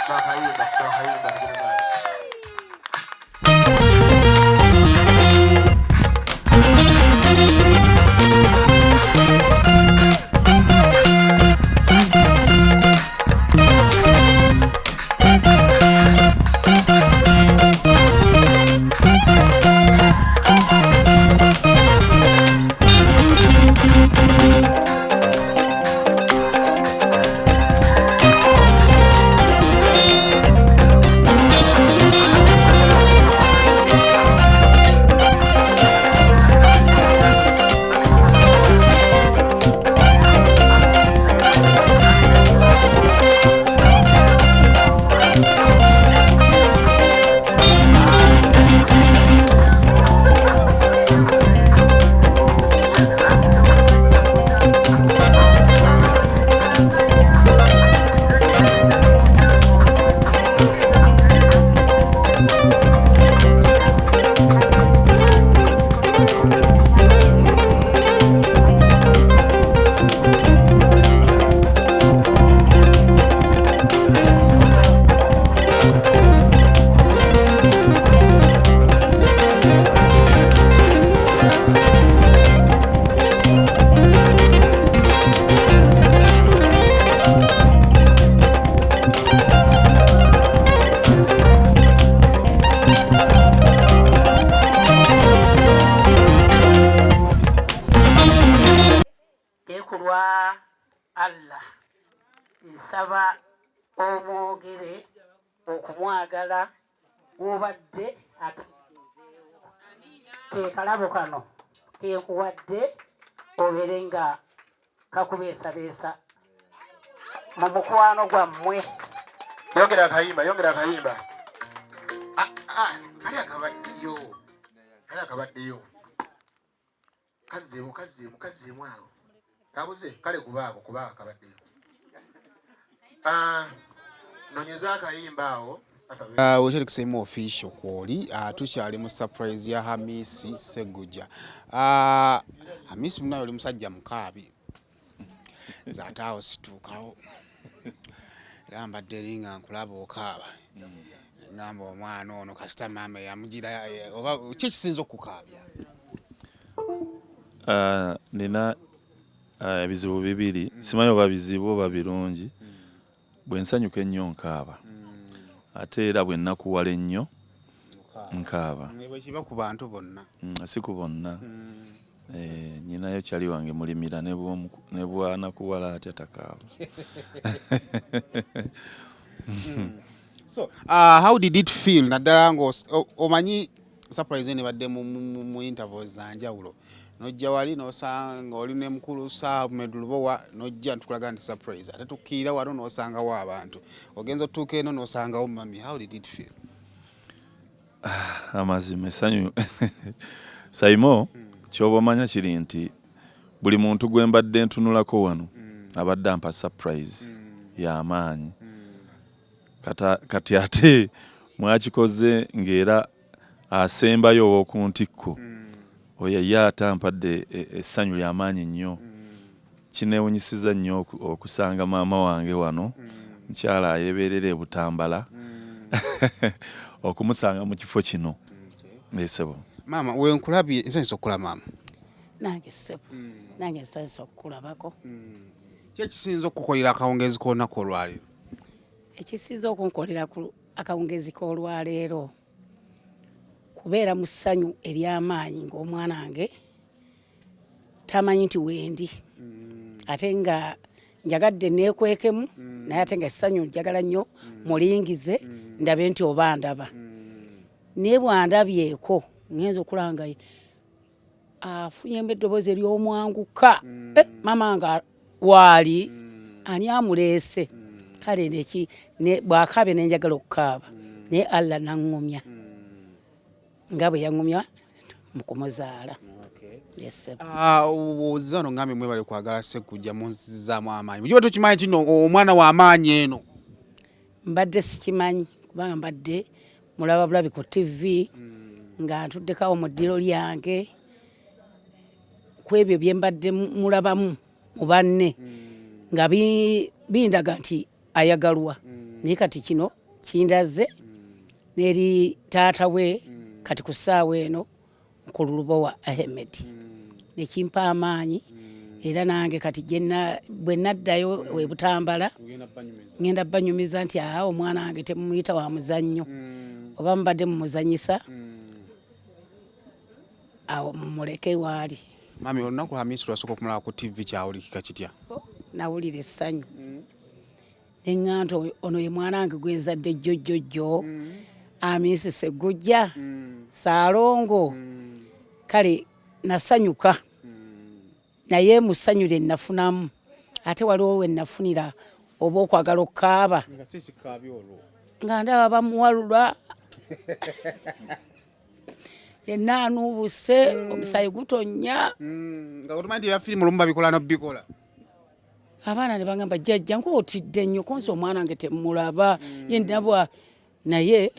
Bakayimba ekulwa Allah nsaba omwogere okumwagala obadde atusinzeewo kekalabo kano kenkuwadde obeere nga kakubeesabeesa mu mukwano gwammwe. Yongera akayimba kali akabaddeyo kazzeemu awo kabuze kale kubaako akabaddeyo nonyeza akayimba awo. Wekyali kusema official kwoli tukyali mu surprise ya Hamisi Sseggujja. Hamisi munayo oli musajja mukaabi nze ate awo situukawo era mbadde eringa nkulaba okaaba ngamba omwana ono kasita maama yamugira oba ki kisinza okukaabya? Nina ebizibu bibiri simanyi oba bizibu oba birungi. Bwe nsanyuka ennyo nkaaba ate era bwe nnakuwala ennyo nkaaba. Kiba ku bantu bonna si ku bonna. Nyinayo kyali wange mulimira ne bwanakuwala ate takaaba. So how did it feel naddala nga omanyi surprise ne badde mu interviews zanjawulo nojja wali nosanga oli ne mukulu Medlubowa nojja ntukulaga nti surprise ate tukiira wano nosangawo abantu ogenza otuuka eno nosangawo mami. How did it feel? Amazima essanyu Saimo kyoba omanya kiri nti buli muntu gwe mbadde ntunulako wano abadde ampa surprise y'amaanyi. Kati ate mwakikoze ng'era asembayo ow'okuntikko oyo ye atampadde essanyu ly'amaanyi nnyo. Kineewunyisiza nnyo okusanga maama wange wano mukyala ayeeberera e Butambala okumusanga mu kifo kino. Esebo maama wenkulabye nsanyusa okulaba maama. Nange ssebo nange nsanyusa okukulabako. Ki ekisinza okukolera akawungezi k'olunaku olwaleero? Ekisinza okunkolera ku akawungezi k'olwaleero kubeera mu ssanyu ery'amaanyi ng'omwana wange tamanyi nti wendi ate nga njagadde neekwekemu naye ate nga essanyu njagala nnyo mulingize ndabe nti oba ndaba naye bwandabyeko ngenza okulanga afunyemu eddoboozi ery'omwanguka mama nga waali ani amuleese kale neki bw'akaabye ne njagala okukaaba naye Allah naŋŋumya nga bwe yaŋŋumya mu kumuzaala. Ozza ono ngambe mwebale kwagala Sseggujja munzizaamu amaanyi. Mukiba tukimanyi kino omwana w'amaanyi eno? Mbadde sikimanyi kubanga mbadde mulaba bulabi ku TV nga ntuddekawo mu ddiro lyange ku ebyo bye mbadde mulabamu mu banne nga bindaga nti ayagalwa naye kati kino kindaze n'eri taata we kati ku ssaawa eno Nkululubowa Ahmed nekimpa amaanyi era nange kati bwe naddayo we Butambala ngenda banyumiza nti omwana wange temumuyita wa muzannyo oba mubadde mumuzanyisa awo mumuleke waali. Mami, olunaku Hamisi lwasooka okumulaba ku TV kyawulikika kitya? Nawulira essanyu neŋŋamba nti ono ye mwana wange gwe nzadde jjojjojjo Hamisi Sseggujja Saalongo. Kale nasanyuka naye mu ssanyu lye nafunamu ate waliwo we nafunira oba okwagala okukaaba nga ndaba bamuwalula yenna anuubuse omusaayi gutonnya nga otumanyi nti ebyafirimu olumu babikola nobikola. Abaana ne bagamba jjajja nkuotidde nnyo konsi omwana wange temulaba ye nabwa naye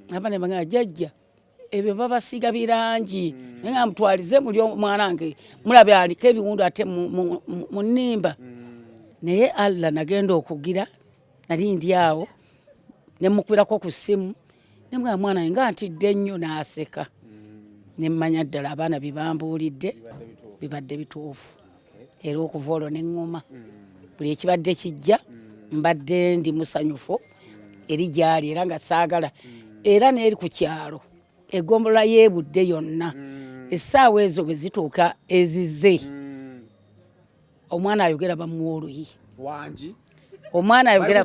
abaana ne bagamba jjajja ebyo babasiiga birangi naye nga mutwalize muli omwana wange mulabe aliko ebiwundu ate mu nnimba. Naye Allah nagenda okugira nali ndi awo ne mukubirako ku ssimu ne mugamba mwana wange nga ntidde nnyo n'aseka ne mmanya ddala abaana bye bambuulidde bibadde bituufu era okuva olwo ne ŋŋuma buli ekibadde kijja mbadde ndi musanyufu eri gyali era nga saagala era n'eri ku kyalo eggombolola yeebudde yonna essaawa ezo bwe zituuka ezize omwana ayogera bamuwa oluyi Wangi omwana ayogera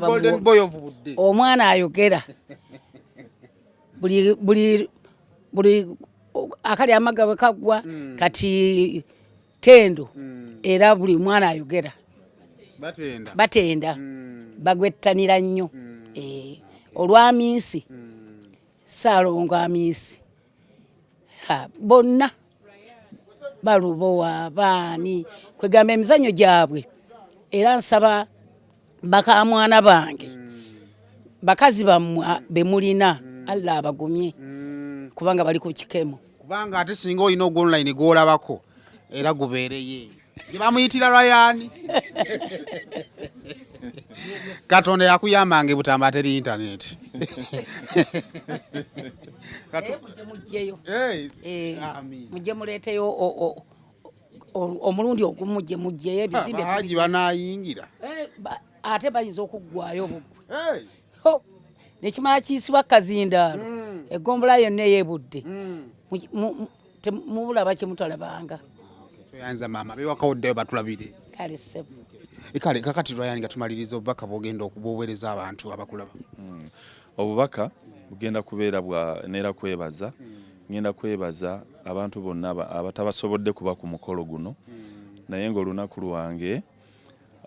omwana ayogera buli akali amagga bwe kagwa kati tendo era buli mwana ayogera batenda bagwettanira nnyo olw'Hamisi Saalongo Hamisi bonna Balubowa baani kwegamba emizannyo gyabwe era nsaba bakamwana bange bakazi bammwe be mulina Allah abagumye kubanga bali ku kikemo kubanga ate singa olina ogwo online gwolabako era gubeereyo gye bamuyitira Ryan Katonda yakuyambanga Butambala teri internet mujje muleeteyo omulundi ogumu gye mujjeyo ebizimbe haji banayingira ate bayinza okuggwayo bugwe nekimala kiyisibwa Kazindaalo eggombola yonna eyeebudde mubulaba kye mutalabanga toyanza maama bewakawoddeyo batulabire kale ssebo kale kakati Ryan nga tumaliriza obubaka bwogenda okubuweereza abantu abakulaba. Obubaka bugenda kubeera neera kwebaza ngenda kwebaza abantu bonna abatabasobodde kuba ku mukolo guno naye ng'olunaku lwange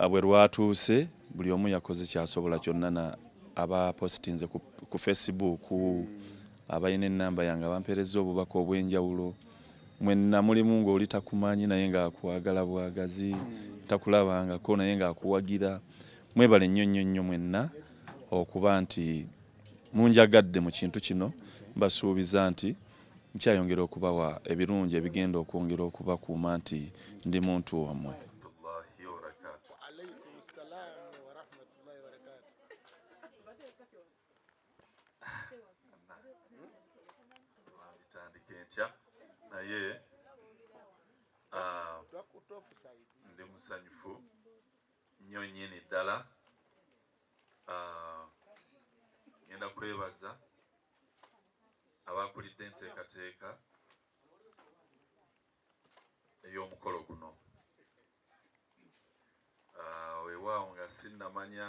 bwe lwatuuse buli omu yakoze kyasobola kyonna abapositinze ku Facebook abalina ennamba yange abampeereza obubaka obw'enjawulo mwenna mulimu ng'oli takumanyi naye ng'akwagala bwagazi takulabangako naye ng'akuwagira mwebale nnyo mwenna okuba nti munjagadde mu kintu kino mbasuubiza nti nkyayongera okubawa ebirungi ebigenda okwongera okubakuuma nti ndi muntu wammwe. Naye ndi musanyufu nnyo nnyini ddala ngenda kwebaza abakulidde enteekateeka ey'omukolo guno weewaawo nga sinnamanya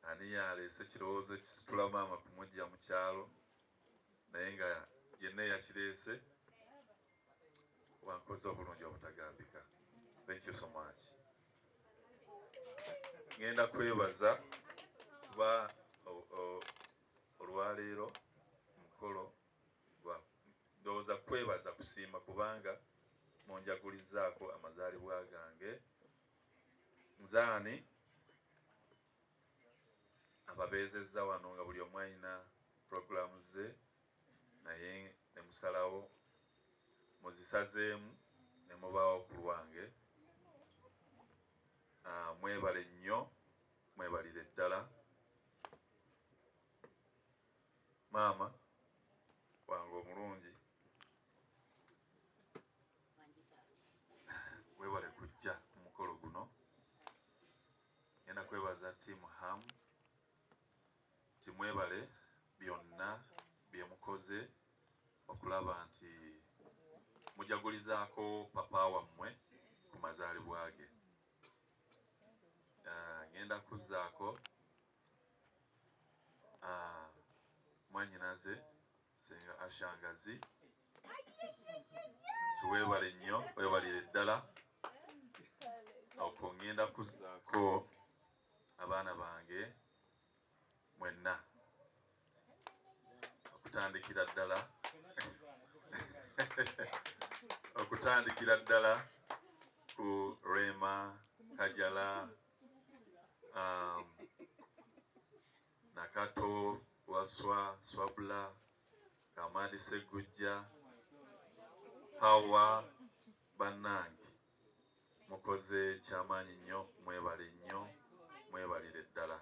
ani yaleese kirowoozo kisitula maama kumujja mu kyalo naye nga yenna yakireese wankoze obulungi obutagambika. Thank you so much. Ngenda kwebaza kuba olwaleero mukolo ndowooza kwebaza kusiima kubanga munjagulizaako amazaalibwa gange nzaani ababeezezza wano nga buli omu alina puroguramu ze naye ne musalawo muzisazeemu ne mubaawo ku lwange mwebale nnyo, mwebalire ddala. Maama wange omulungi, webale kujja ku mukolo guno. Ngenda kwebaza Team Ham, timwebale byonna bye mukoze okulaba nti mujagulizaako papa wammwe ku mazaalibwa ge. Ngenda kuzzaako mwanyinaze Senga Ashangazi, tiwebale nnyo, webalire ddala. Okwo ngenda kuzzaako abaana bange mwenna okutandikira ddala ku Rema, Kajala, Nakato, Waswa, Swabula, Kamadi Segujja, Hawa, bannange mukoze kyamaanyi nnyo, mwebale nnyo, mwebalire ddala.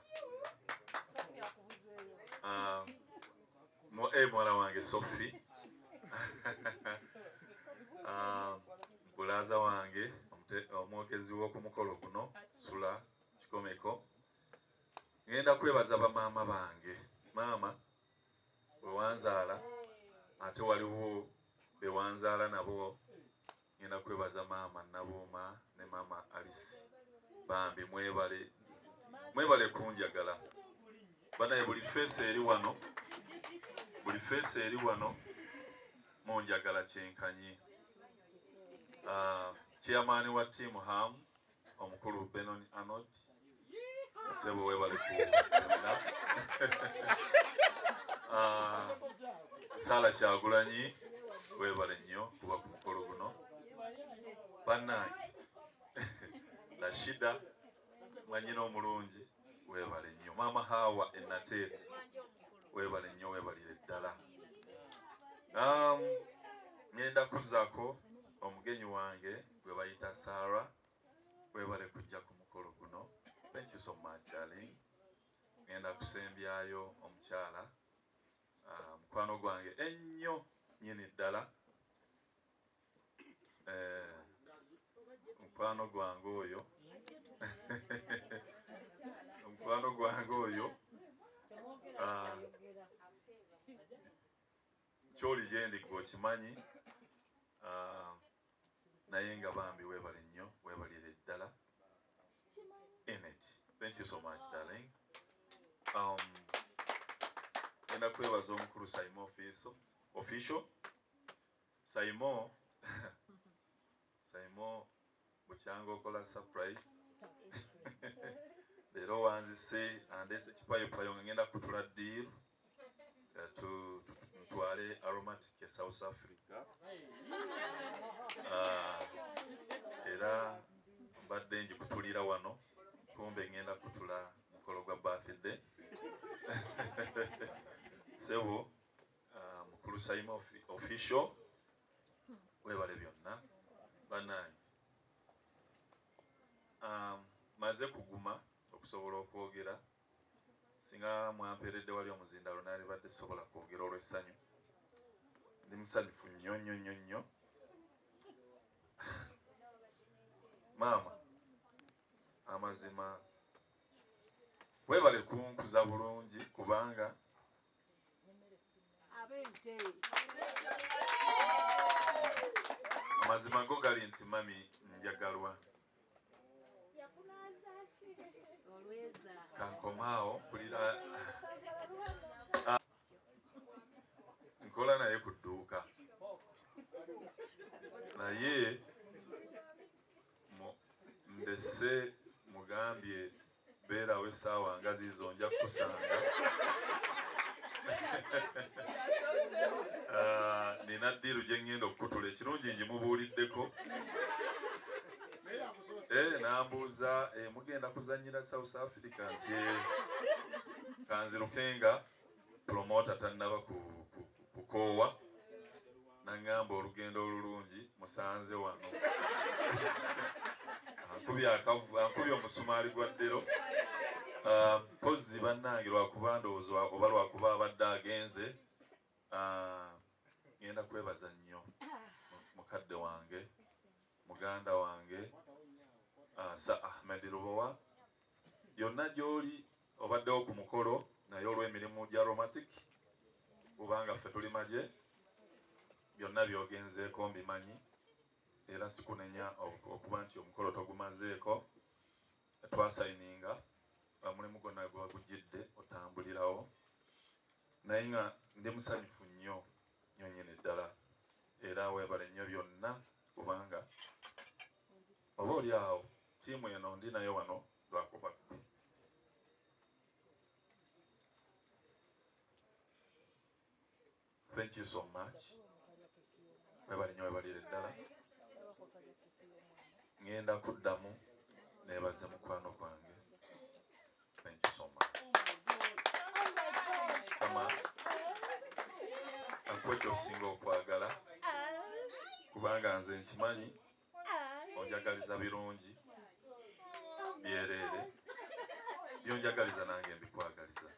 Muwala wange Sophie, bulaza wange omwogezi w'oku mukolo guno Sula Kikomeko. Ngenda kwebaza bamaama bange. Maama bwe wanzaala ate waliwo be wanzaala nabo. Ngenda kwebaza maama Nabuuma ne maama Alice. Bambi mwebale kunjagala. Banaye buli feesi eri wano munjagala kyenkanyi. Chairman wa Team Ham omukulu Benon Arnold, sebo webale kuwona. Sala Kyagulanyi, webale nnyo kuba ku mukolo guno. Bannange Rashida mwanyina omulungi, webale nnyo. Maama Hawa Enateete, webale nnyo, webalire ddala. Ngenda kuzzaako omugenyi wange gwe bayita Sarah, webale kujja ku mukolo guno. Thank you so much darling. Ngenda kusembyayo omukyala mukwano gwange ennyo nyini ddala. Mukwano gwange oyo kyoli gyendi gwe okimanyi, naye nga bambi webale nnyo, webalire ddala. Enet, thank you so much darling. Ngenda kwebaza omukulu Simon official. Simon bukyanga okola surprise. Leero wanzise andese kipayopayo nga ngenda kutula deal ntwale Aromatic South Africa. Era mbadde njikutulira wano, kumbe ngenda kutula mukolo gwa birthday. Sebo mukulu Simon official, webale byonna bannange. Maze kuguma okusobola okwogera. Singa mwampeeredde wali omuzindalo naali badde sobola kwogera olw'essanyu. Ndi musanyufu nnyo. Maama, amazima webale kunkuza bulungi kubanga amazima go gali nti mami njagalwa. Kankomaawo kulira nkola naye ku dduuka, naye ndese mugambye beerawo essaawa nga zizo nja kukusanga. Nina ddiiru gye ngenda okukutula, ekirungi ngimubuuliddeko. Nambuuza mugenda kuzannyira South Africa nti kanzirukenga promota tannaba kukoowa. nangamba olugendo olulungi musanze wano ankubye omusumaali gwa ddero mpozi bannange lwakuba ndowooza oba lwakuba abadde agenze ngenda kwebaza nnyo mukadde wange muganda wange Sir Ahmed Lubowa yonna gy'oli obaddewo ku mukolo naye olw'emirimu gya romantic kubanga ffe tuli magye byonna byogenzeeko mbimanyi era sikunenya okuba nti omukolo togumazeeko twasayininga omulimu gwonna gwe gujjidde otambulirawo naye nga ndi musanyufu nnyo nyonyini ddala era weebale nnyo byonna kubanga oba oli awo ttiimu eno ndi nayo wano lwakuba thank you so much weebale nnyo weebalire ddala ngenda kuddamu neebaze mukwano gwange thank you so much kama akuwe ky'osinga okwagala kubanga nze nkimanyi onjagaliza birungi byereere byonjagaliza nange mbikwagaliza